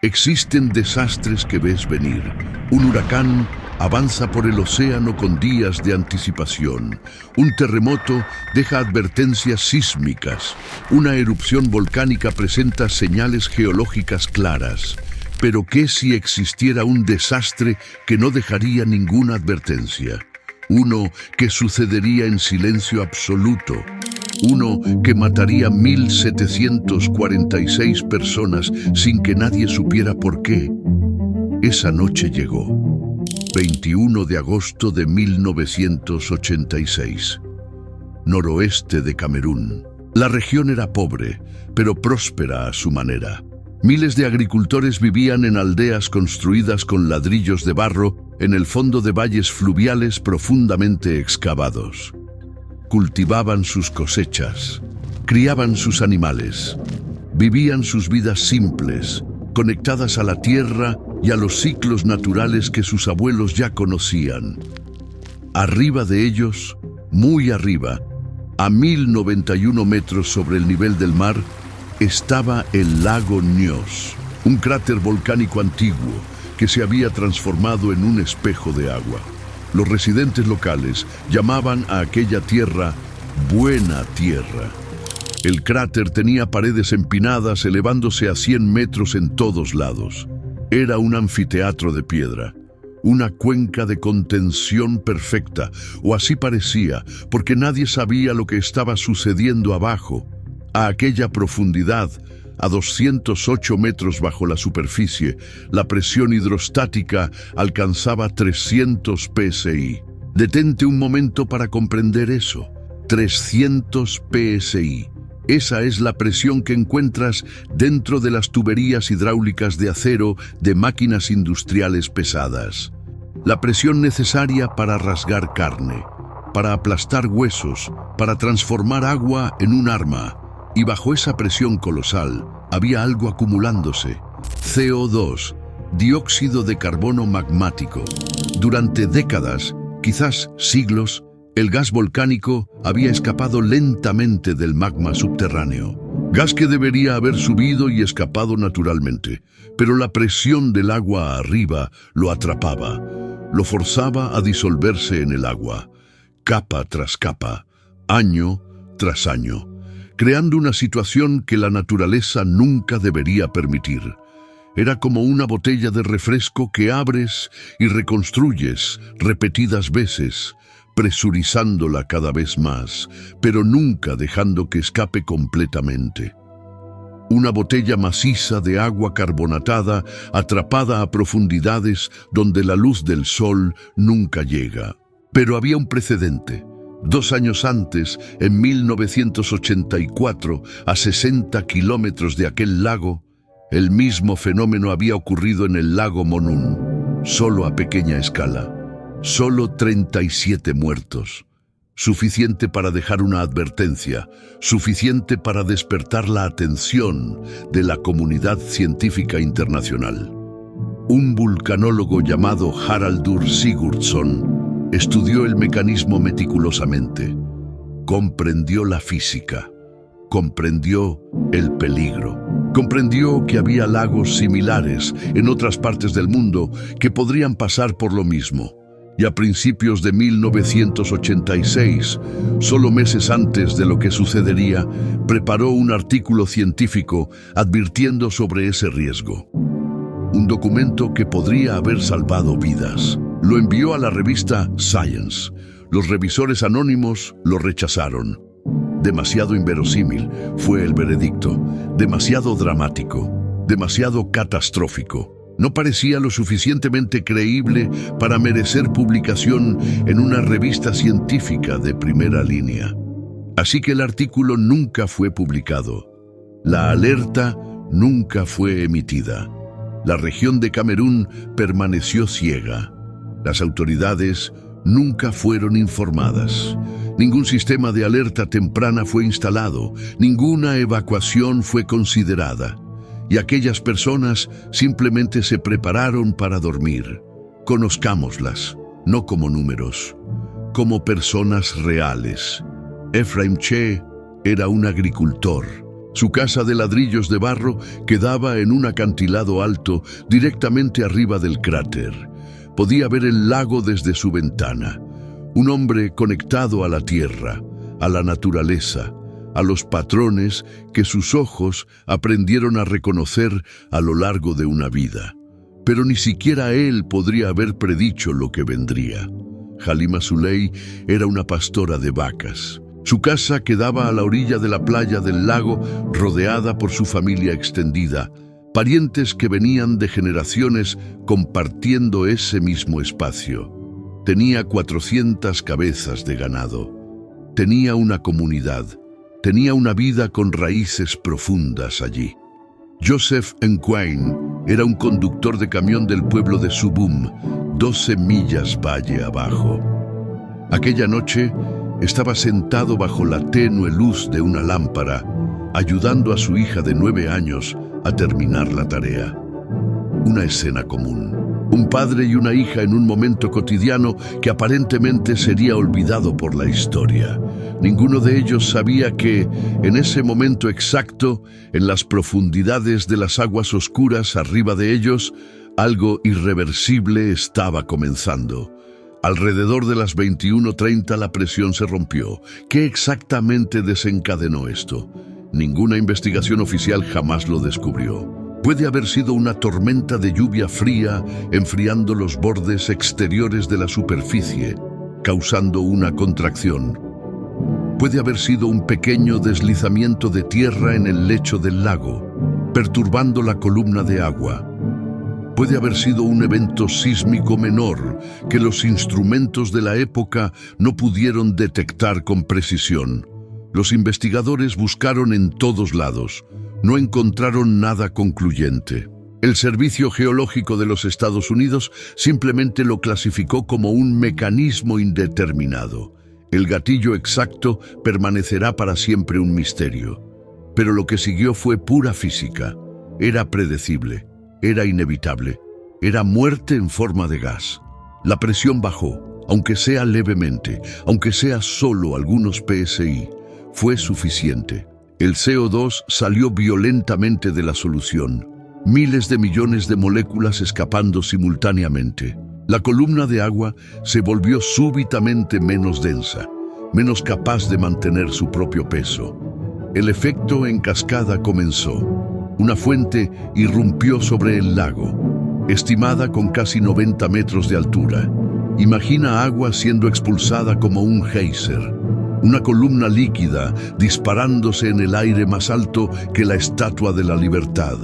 Existen desastres que ves venir. Un huracán avanza por el océano con días de anticipación. Un terremoto deja advertencias sísmicas. Una erupción volcánica presenta señales geológicas claras. Pero ¿qué si existiera un desastre que no dejaría ninguna advertencia? Uno que sucedería en silencio absoluto. Uno que mataría 1.746 personas sin que nadie supiera por qué. Esa noche llegó. 21 de agosto de 1986. Noroeste de Camerún. La región era pobre, pero próspera a su manera. Miles de agricultores vivían en aldeas construidas con ladrillos de barro en el fondo de valles fluviales profundamente excavados. Cultivaban sus cosechas, criaban sus animales, vivían sus vidas simples, conectadas a la tierra y a los ciclos naturales que sus abuelos ya conocían. Arriba de ellos, muy arriba, a 1.091 metros sobre el nivel del mar, estaba el lago Nyos, un cráter volcánico antiguo que se había transformado en un espejo de agua. Los residentes locales llamaban a aquella tierra Buena Tierra. El cráter tenía paredes empinadas elevándose a 100 metros en todos lados. Era un anfiteatro de piedra, una cuenca de contención perfecta, o así parecía, porque nadie sabía lo que estaba sucediendo abajo. A aquella profundidad, a 208 metros bajo la superficie, la presión hidrostática alcanzaba 300 psi. Detente un momento para comprender eso. 300 psi. Esa es la presión que encuentras dentro de las tuberías hidráulicas de acero de máquinas industriales pesadas. La presión necesaria para rasgar carne, para aplastar huesos, para transformar agua en un arma. Y bajo esa presión colosal había algo acumulándose. CO2, dióxido de carbono magmático. Durante décadas, quizás siglos, el gas volcánico había escapado lentamente del magma subterráneo. Gas que debería haber subido y escapado naturalmente, pero la presión del agua arriba lo atrapaba, lo forzaba a disolverse en el agua, capa tras capa, año tras año, creando una situación que la naturaleza nunca debería permitir. Era como una botella de refresco que abres y reconstruyes repetidas veces, presurizándola cada vez más, pero nunca dejando que escape completamente. Una botella maciza de agua carbonatada atrapada a profundidades donde la luz del sol nunca llega. Pero había un precedente. 2 años antes, en 1984, a 60 kilómetros de aquel lago, el mismo fenómeno había ocurrido en el lago Monún, solo a pequeña escala. Solo 37 muertos. Suficiente para dejar una advertencia, suficiente para despertar la atención de la comunidad científica internacional. Un vulcanólogo llamado Haraldur Sigurdsson estudió el mecanismo meticulosamente, comprendió la física, comprendió el peligro, comprendió que había lagos similares en otras partes del mundo que podrían pasar por lo mismo. Y a principios de 1986, solo meses antes de lo que sucedería, preparó un artículo científico advirtiendo sobre ese riesgo. Un documento que podría haber salvado vidas. Lo envió a la revista Science. Los revisores anónimos lo rechazaron. Demasiado inverosímil fue el veredicto, demasiado dramático, demasiado catastrófico. No parecía lo suficientemente creíble para merecer publicación en una revista científica de primera línea. Así que el artículo nunca fue publicado. La alerta nunca fue emitida. La región de Camerún permaneció ciega. Las autoridades nunca fueron informadas. Ningún sistema de alerta temprana fue instalado. Ninguna evacuación fue considerada. Y aquellas personas simplemente se prepararon para dormir. Conozcámoslas, no como números, como personas reales. Ephraim Che era un agricultor. Su casa de ladrillos de barro quedaba en un acantilado alto directamente arriba del cráter. Podía ver el lago desde su ventana. Un hombre conectado a la tierra, a la naturaleza, a los patrones que sus ojos aprendieron a reconocer a lo largo de una vida. Pero ni siquiera él podría haber predicho lo que vendría. Halima Zuley era una pastora de vacas. Su casa quedaba a la orilla de la playa del lago, rodeada por su familia extendida, parientes que venían de generaciones compartiendo ese mismo espacio. Tenía 400 cabezas de ganado. Tenía una comunidad. Tenía una vida con raíces profundas allí. Joseph Nkwain era un conductor de camión del pueblo de Subum, 12 millas valle abajo. Aquella noche estaba sentado bajo la tenue luz de una lámpara, ayudando a su hija de 9 años a terminar la tarea. Una escena común. Un padre y una hija en un momento cotidiano que aparentemente sería olvidado por la historia. Ninguno de ellos sabía que, en ese momento exacto, en las profundidades de las aguas oscuras arriba de ellos, algo irreversible estaba comenzando. Alrededor de las 21:30 la presión se rompió. ¿Qué exactamente desencadenó esto? Ninguna investigación oficial jamás lo descubrió. Puede haber sido una tormenta de lluvia fría enfriando los bordes exteriores de la superficie, causando una contracción. Puede haber sido un pequeño deslizamiento de tierra en el lecho del lago, perturbando la columna de agua. Puede haber sido un evento sísmico menor que los instrumentos de la época no pudieron detectar con precisión. Los investigadores buscaron en todos lados. No encontraron nada concluyente. El Servicio Geológico de los Estados Unidos simplemente lo clasificó como un mecanismo indeterminado. El gatillo exacto permanecerá para siempre un misterio. Pero lo que siguió fue pura física. Era predecible, era inevitable, era muerte en forma de gas. La presión bajó, aunque sea levemente, aunque sea solo algunos PSI. Fue suficiente. El CO2 salió violentamente de la solución. Miles de millones de moléculas escapando simultáneamente. La columna de agua se volvió súbitamente menos densa, menos capaz de mantener su propio peso. El efecto en cascada comenzó. Una fuente irrumpió sobre el lago, estimada con casi 90 metros de altura. Imagina agua siendo expulsada como un geyser. Una columna líquida disparándose en el aire más alto que la Estatua de la Libertad,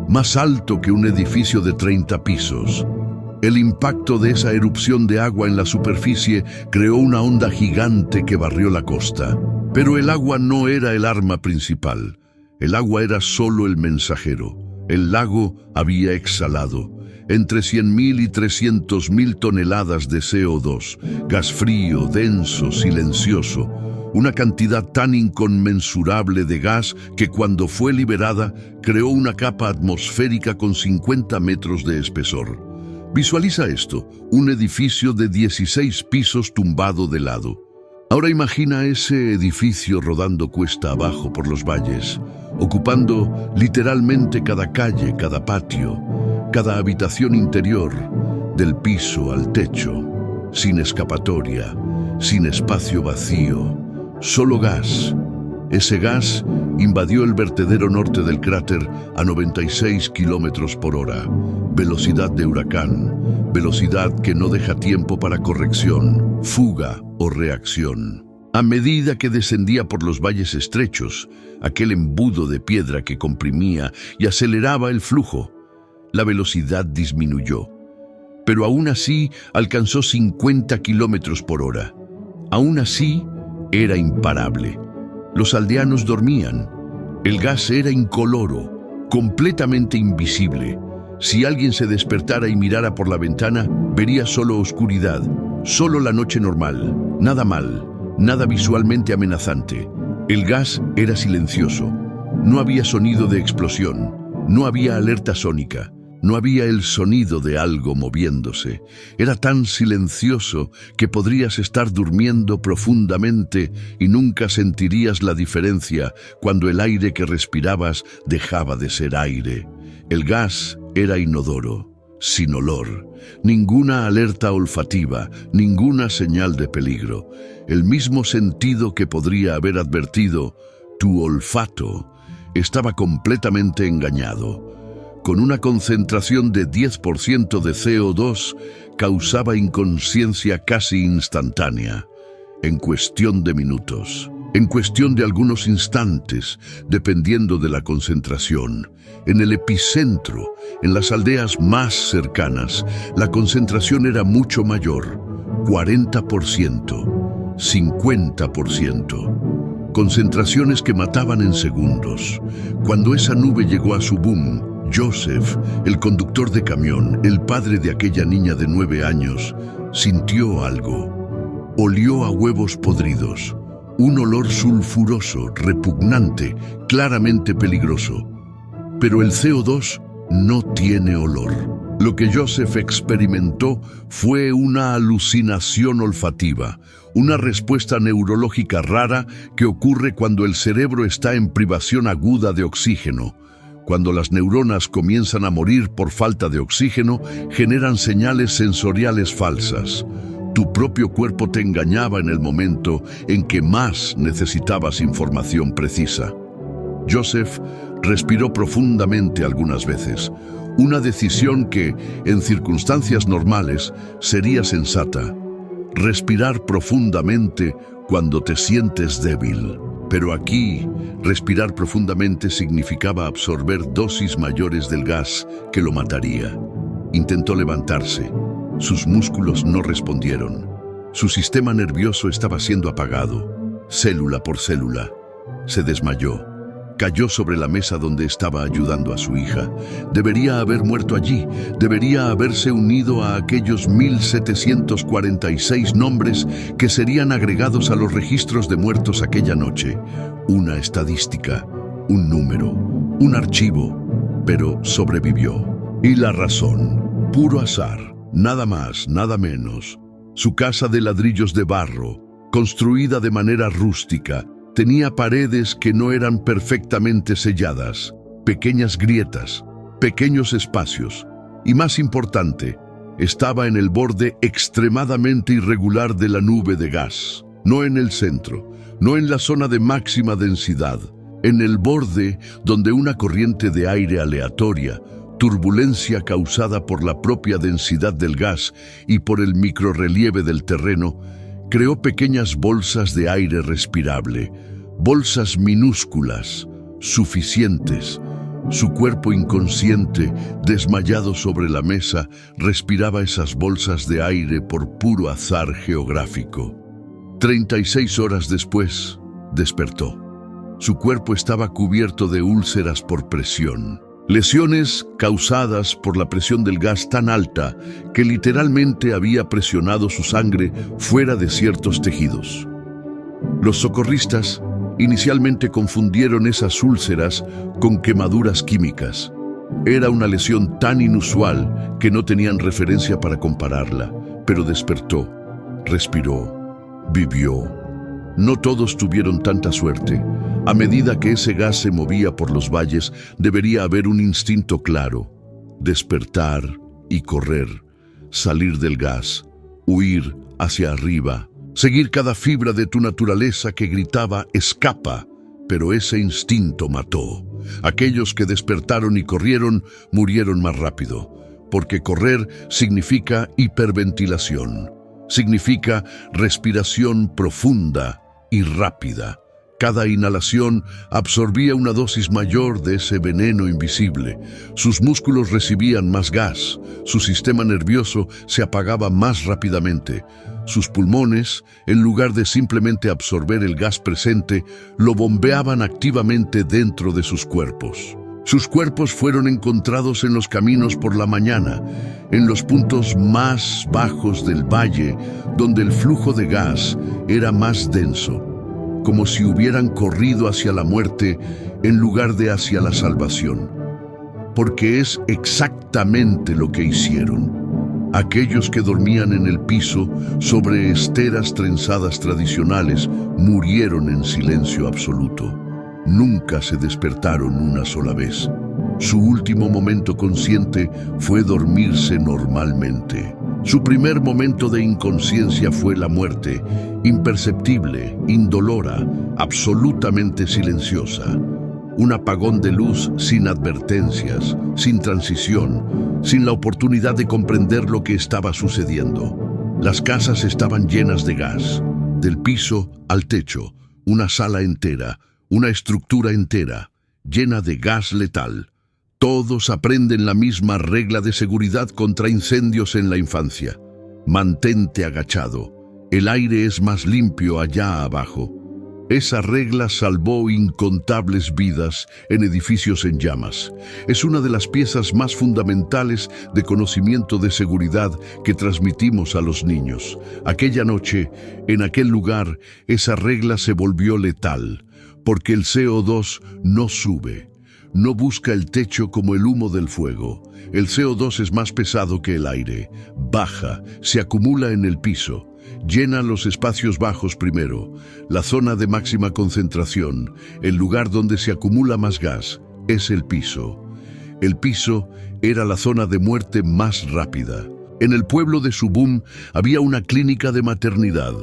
más alto que un edificio de 30 pisos. El impacto de esa erupción de agua en la superficie creó una onda gigante que barrió la costa. Pero el agua no era el arma principal. El agua era solo el mensajero. El lago había exhalado entre 100.000 y 300.000 toneladas de CO2, gas frío, denso, silencioso, una cantidad tan inconmensurable de gas que cuando fue liberada creó una capa atmosférica con 50 metros de espesor. Visualiza esto, un edificio de 16 pisos tumbado de lado. Ahora imagina ese edificio rodando cuesta abajo por los valles, ocupando literalmente cada calle, cada patio, cada habitación interior, del piso al techo, sin escapatoria, sin espacio vacío, solo gas. Ese gas invadió el vertedero norte del cráter a 96 kilómetros por hora, velocidad de huracán, velocidad que no deja tiempo para corrección, fuga o reacción. A medida que descendía por los valles estrechos, aquel embudo de piedra que comprimía y aceleraba el flujo, la velocidad disminuyó, pero aún así alcanzó 50 kilómetros por hora. Aún así, era imparable. Los aldeanos dormían. El gas era incoloro, completamente invisible. Si alguien se despertara y mirara por la ventana, vería solo oscuridad, solo la noche normal, nada mal, nada visualmente amenazante. El gas era silencioso. No había sonido de explosión, no había alerta sónica. No había el sonido de algo moviéndose. Era tan silencioso que podrías estar durmiendo profundamente y nunca sentirías la diferencia cuando el aire que respirabas dejaba de ser aire. El gas era inodoro, sin olor, ninguna alerta olfativa, ninguna señal de peligro. El mismo sentido que podría haber advertido, tu olfato, estaba completamente engañado. Con una concentración de 10% de CO2, causaba inconsciencia casi instantánea, en cuestión de minutos, en cuestión de algunos instantes, dependiendo de la concentración. En el epicentro, en las aldeas más cercanas, la concentración era mucho mayor, 40%, 50%. Concentraciones que mataban en segundos. Cuando esa nube llegó a su boom, Joseph, el conductor de camión, el padre de aquella niña de 9 años, sintió algo. Olió a huevos podridos, un olor sulfuroso, repugnante, claramente peligroso. Pero el CO2 no tiene olor. Lo que Joseph experimentó fue una alucinación olfativa, una respuesta neurológica rara que ocurre cuando el cerebro está en privación aguda de oxígeno. Cuando las neuronas comienzan a morir por falta de oxígeno, generan señales sensoriales falsas. Tu propio cuerpo te engañaba en el momento en que más necesitabas información precisa. Joseph respiró profundamente algunas veces, una decisión que, en circunstancias normales, sería sensata. Respirar profundamente cuando te sientes débil. Pero aquí, respirar profundamente significaba absorber dosis mayores del gas que lo mataría. Intentó levantarse. Sus músculos no respondieron. Su sistema nervioso estaba siendo apagado, célula por célula. Se desmayó. Cayó sobre la mesa donde estaba ayudando a su hija. Debería haber muerto allí. Debería haberse unido a aquellos 1746 nombres que serían agregados a los registros de muertos aquella noche. Una estadística, un número, un archivo, pero sobrevivió. Y la razón, puro azar, nada más, nada menos. Su casa de ladrillos de barro, construida de manera rústica, tenía paredes que no eran perfectamente selladas, pequeñas grietas, pequeños espacios, y más importante, estaba en el borde extremadamente irregular de la nube de gas, no en el centro, no en la zona de máxima densidad, en el borde donde una corriente de aire aleatoria, turbulencia causada por la propia densidad del gas y por el microrrelieve del terreno, creó pequeñas bolsas de aire respirable, bolsas minúsculas, suficientes. Su cuerpo inconsciente, desmayado sobre la mesa, respiraba esas bolsas de aire por puro azar geográfico. 36 horas después, despertó. Su cuerpo estaba cubierto de úlceras por presión. Lesiones causadas por la presión del gas tan alta que literalmente había presionado su sangre fuera de ciertos tejidos. Los socorristas inicialmente confundieron esas úlceras con quemaduras químicas. Era una lesión tan inusual que no tenían referencia para compararla, pero despertó, respiró, vivió. No todos tuvieron tanta suerte. A medida que ese gas se movía por los valles, debería haber un instinto claro: despertar y correr, salir del gas, huir hacia arriba, seguir cada fibra de tu naturaleza que gritaba «escapa», pero ese instinto mató. Aquellos que despertaron y corrieron murieron más rápido, porque correr significa hiperventilación, significa respiración profunda y rápida. Cada inhalación absorbía una dosis mayor de ese veneno invisible. Sus músculos recibían más gas, su sistema nervioso se apagaba más rápidamente. Sus pulmones, en lugar de simplemente absorber el gas presente, lo bombeaban activamente dentro de sus cuerpos. Sus cuerpos fueron encontrados en los caminos por la mañana, en los puntos más bajos del valle, donde el flujo de gas era más denso, como si hubieran corrido hacia la muerte en lugar de hacia la salvación. porque es exactamente lo que hicieron. Aquellos que dormían en el piso sobre esteras trenzadas tradicionales murieron en silencio absoluto. Nunca se despertaron una sola vez. Su último momento consciente fue dormirse normalmente. Su primer momento de inconsciencia fue la muerte, imperceptible, indolora, absolutamente silenciosa. Un apagón de luz sin advertencias, sin transición, sin la oportunidad de comprender lo que estaba sucediendo. Las casas estaban llenas de gas, del piso al techo, una sala entera, una estructura entera, llena de gas letal. Todos aprenden la misma regla de seguridad contra incendios en la infancia. Mantente agachado. El aire es más limpio allá abajo. Esa regla salvó incontables vidas en edificios en llamas. Es una de las piezas más fundamentales de conocimiento de seguridad que transmitimos a los niños. Aquella noche, en aquel lugar, esa regla se volvió letal, porque el CO2 no sube. No busca el techo como el humo del fuego. El CO2 es más pesado que el aire. Baja, se acumula en el piso. Llena los espacios bajos primero, la zona de máxima concentración, el lugar donde se acumula más gas, es el piso. El piso era la zona de muerte más rápida. En el pueblo de Subum había una clínica de maternidad,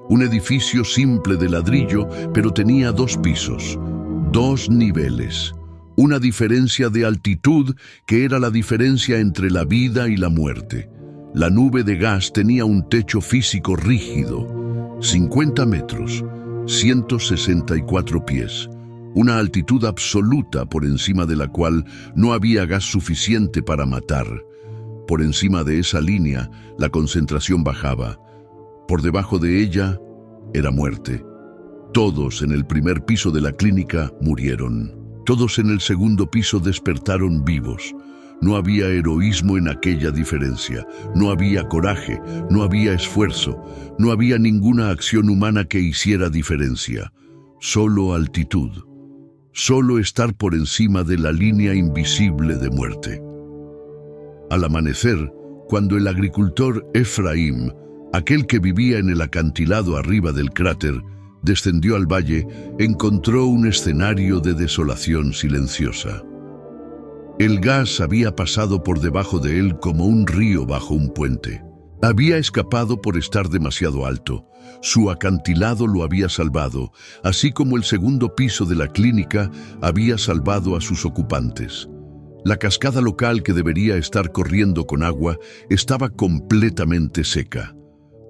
un edificio simple de ladrillo, pero tenía 2 pisos, 2 niveles. Una diferencia de altitud que era la diferencia entre la vida y la muerte. La nube de gas tenía un techo físico rígido, 50 metros, 164 pies, una altitud absoluta por encima de la cual no había gas suficiente para matar. Por encima de esa línea, la concentración bajaba. Por debajo de ella, era muerte. Todos en el primer piso de la clínica murieron. Todos en el segundo piso despertaron vivos. No había heroísmo en aquella diferencia, no había coraje, no había esfuerzo, no había ninguna acción humana que hiciera diferencia. Solo altitud, solo estar por encima de la línea invisible de muerte. Al amanecer, cuando el agricultor Efraim, aquel que vivía en el acantilado arriba del cráter, descendió al valle, encontró un escenario de desolación silenciosa. El gas había pasado por debajo de él como un río bajo un puente. Había escapado por estar demasiado alto. Su acantilado lo había salvado, así como el segundo piso de la clínica había salvado a sus ocupantes. La cascada local que debería estar corriendo con agua estaba completamente seca.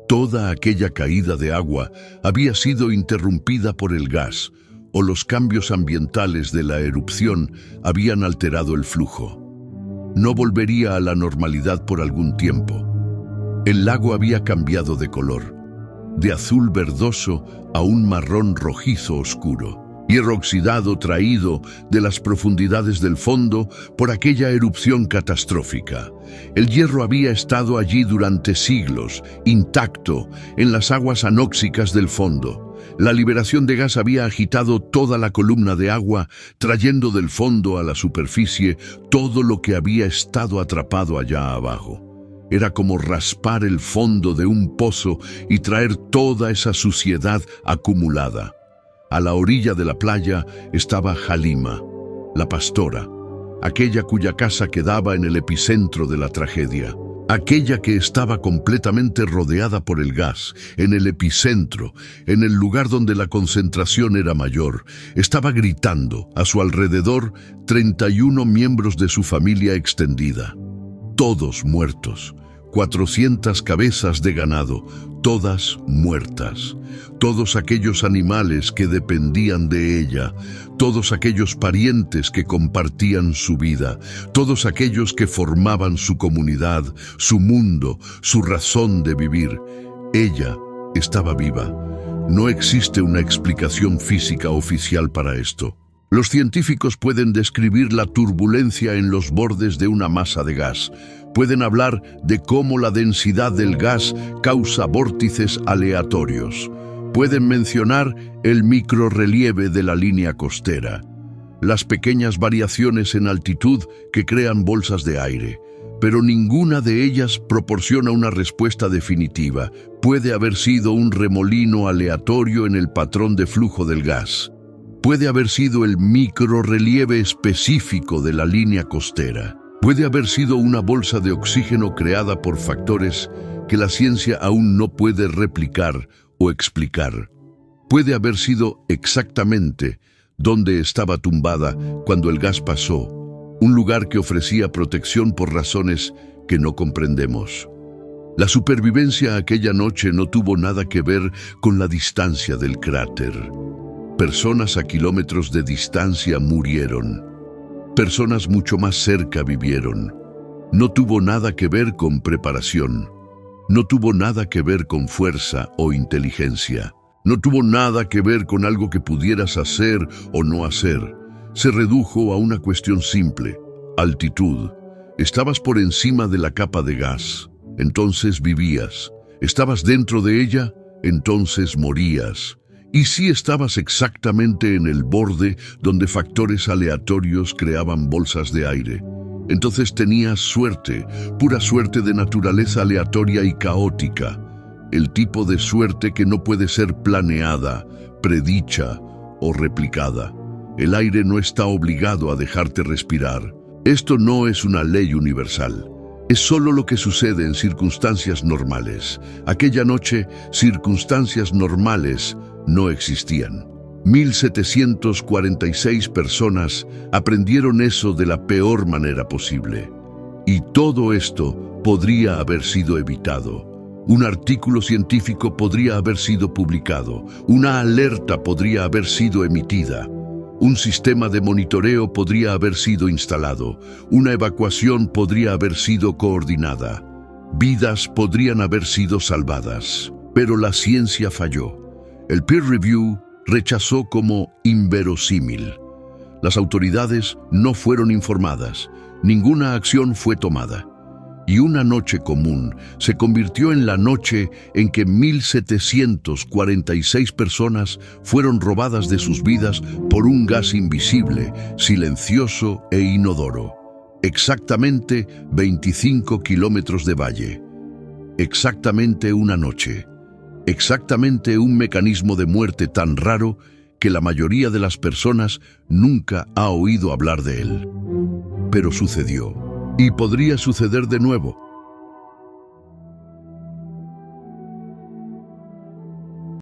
Toda aquella caída de agua había sido interrumpida por el gas, o los cambios ambientales de la erupción habían alterado el flujo. No volvería a la normalidad por algún tiempo. El lago había cambiado de color, de azul verdoso a un marrón rojizo oscuro, hierro oxidado traído de las profundidades del fondo por aquella erupción catastrófica. El hierro había estado allí durante siglos, intacto, en las aguas anóxicas del fondo. La liberación de gas había agitado toda la columna de agua, trayendo del fondo a la superficie todo lo que había estado atrapado allá abajo. Era como raspar el fondo de un pozo y traer toda esa suciedad acumulada. A la orilla de la playa estaba Halima, la pastora, aquella cuya casa quedaba en el epicentro de la tragedia. Aquella que estaba completamente rodeada por el gas, en el epicentro, en el lugar donde la concentración era mayor, estaba gritando a su alrededor 31 miembros de su familia extendida. Todos muertos, 400 cabezas de ganado, todas muertas. Todos aquellos animales que dependían de ella, todos aquellos parientes que compartían su vida, todos aquellos que formaban su comunidad, su mundo, su razón de vivir. Ella estaba viva. No existe una explicación física oficial para esto. Los científicos pueden describir la turbulencia en los bordes de una masa de gas. Pueden hablar de cómo la densidad del gas causa vórtices aleatorios. Pueden mencionar el microrrelieve de la línea costera. las pequeñas variaciones en altitud que crean bolsas de aire, pero ninguna de ellas proporciona una respuesta definitiva. Puede haber sido un remolino aleatorio en el patrón de flujo del gas. Puede haber sido el microrrelieve específico de la línea costera. Puede haber sido una bolsa de oxígeno creada por factores que la ciencia aún no puede replicar o explicar. Puede haber sido exactamente donde estaba tumbada cuando el gas pasó, un lugar que ofrecía protección por razones que no comprendemos. La supervivencia aquella noche no tuvo nada que ver con la distancia del cráter. Personas a kilómetros de distancia murieron. Personas mucho más cerca vivieron. No tuvo nada que ver con preparación. No tuvo nada que ver con fuerza o inteligencia. No tuvo nada que ver con algo que pudieras hacer o no hacer. Se redujo a una cuestión simple: altitud. Estabas por encima de la capa de gas, entonces vivías. Estabas dentro de ella, entonces morías. Y si estabas exactamente en el borde donde factores aleatorios creaban bolsas de aire, entonces tenías suerte, pura suerte de naturaleza aleatoria y caótica. El tipo de suerte que no puede ser planeada, predicha o replicada. El aire no está obligado a dejarte respirar. Esto no es una ley universal. Es solo lo que sucede en circunstancias normales. Aquella noche, circunstancias normales no existían. 1746 personas aprendieron eso de la peor manera posible. Y todo esto podría haber sido evitado. Un artículo científico podría haber sido publicado. Una alerta podría haber sido emitida. Un sistema de monitoreo podría haber sido instalado. Una evacuación podría haber sido coordinada. Vidas podrían haber sido salvadas. Pero la ciencia falló. El peer review rechazó como inverosímil. Las autoridades no fueron informadas. Ninguna acción fue tomada. Y una noche común se convirtió en la noche en que 1746 personas fueron robadas de sus vidas por un gas invisible, silencioso e inodoro. Exactamente 25 kilómetros de valle. Exactamente una noche. Exactamente un mecanismo de muerte tan raro que la mayoría de las personas nunca ha oído hablar de él. Pero sucedió. Y podría suceder de nuevo.